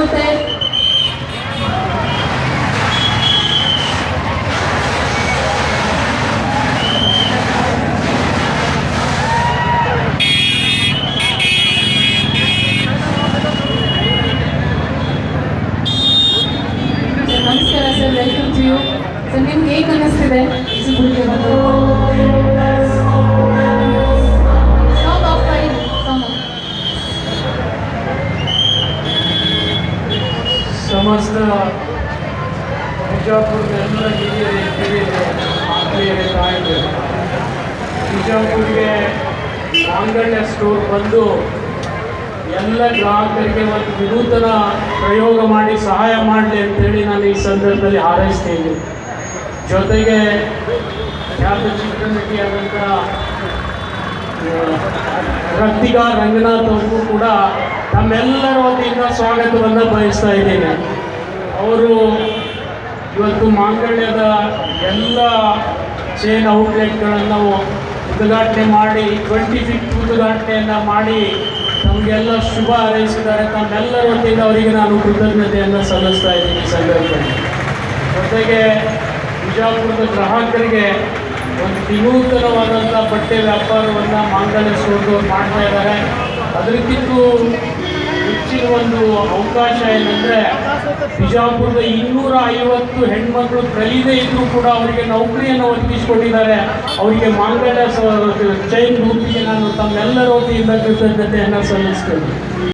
ಜೊತೆ ನಮಸ್ಕಾರ sir, welcome to you sir. ನಿಮ್ಗೆ ಹೇಗೆ ಅನ್ನಿಸ್ತಿದೆ ಸುಬ್ಬುಗೆ ಬಂದು? ಸಾಂಗ್ ಆಫ್ ಮಾಡಿ, ಸಾಂಗ್ ಆಫ್. ಸಮಸ್ತ ಬಿಜಾಪುರದ ಎಲ್ಲ ಹಿರಿಯರೇ ಕಿರಿಯರೇ ಆತ್ಮೀಯರೇ ತಾಯಿಗಳು, ಬಿಜಾಪುರಿಗೆ ಮಾಂಗಲ್ಯ ಸ್ಟೋರ್ ಬಂದು ಎಲ್ಲ ಗ್ರಾಹಕರಿಗೆ ಒಂದು ವಿನೂತನ ಪ್ರಯೋಗ ಮಾಡಿ ಸಹಾಯ ಮಾಡಲಿ ಅಂತೇಳಿ ನಾನು ಈ ಸಂದರ್ಭದಲ್ಲಿ ಹಾರೈಸ್ತೀನಿ. ಜೊತೆಗೆ ಖ್ಯಾತ ಚಿತ್ರನಟಿಯಾದಂಥ ರಕ್ತಿಗಾ ರಂಗನಾಥ್ ಅವ್ರಿಗೂ ಕೂಡ ತಮ್ಮೆಲ್ಲರ ವತಿಯಿಂದ ಸ್ವಾಗತವನ್ನು ಬಯಸ್ತಾ ಇದ್ದೇನೆ. ಅವರು ಇವತ್ತು ಮಾಂಗಲ್ಯದ ಎಲ್ಲ ಚೇನ್ ಔಟ್ಲೆಟ್ಗಳನ್ನು ಉದ್ಘಾಟನೆ ಮಾಡಿ 25th ಉದ್ಘಾಟನೆಯನ್ನು ಮಾಡಿ ನಮಗೆಲ್ಲ ಶುಭ ಹಾರೈಸಿದ್ದಾರೆ. ತಮ್ಮೆಲ್ಲರ ವತಿಯಿಂದ ಅವರಿಗೆ ನಾನು ಕೃತಜ್ಞತೆಯನ್ನು ಸಲ್ಲಿಸ್ತಾ ಇದ್ದೀನಿ ಈ ಸಂದರ್ಭದಲ್ಲಿ. ಜೊತೆಗೆ ಬಿಜಾಪುರದ ಗ್ರಾಹಕರಿಗೆ ಒಂದು ವಿನೂತನವಾದಂಥ ಬಟ್ಟೆ ವ್ಯಾಪಾರವನ್ನು ಮಾಂಗಲ್ಯ ಸ್ಟೋರ್ದವ್ರು ಮಾಡ್ತಾ ಇದ್ದಾರೆ. ಅದಕ್ಕಿಂತ ಹೆಚ್ಚಿನ ಒಂದು ಅವಕಾಶ ಏನಂದರೆ, ಬಿಜಾಪುರದ 250 ಹೆಣ್ಮಕ್ಳು ಕಲಿಯದೇ ಇದ್ದರೂ ಕೂಡ ಅವರಿಗೆ ನೌಕರಿಯನ್ನು ಒದಗಿಸಿಕೊಟ್ಟಿದ್ದಾರೆ. ಅವರಿಗೆ ಮಾಂಗಲ್ಯ ಚೈನ್ ಗ್ರೂಪಿಗೆ ನಾನು ತಮ್ಮೆಲ್ಲರ ವತಿಯಿಂದ ಕೃತಜ್ಞತೆಯನ್ನು ಸಲ್ಲಿಸ್ತೇನೆ.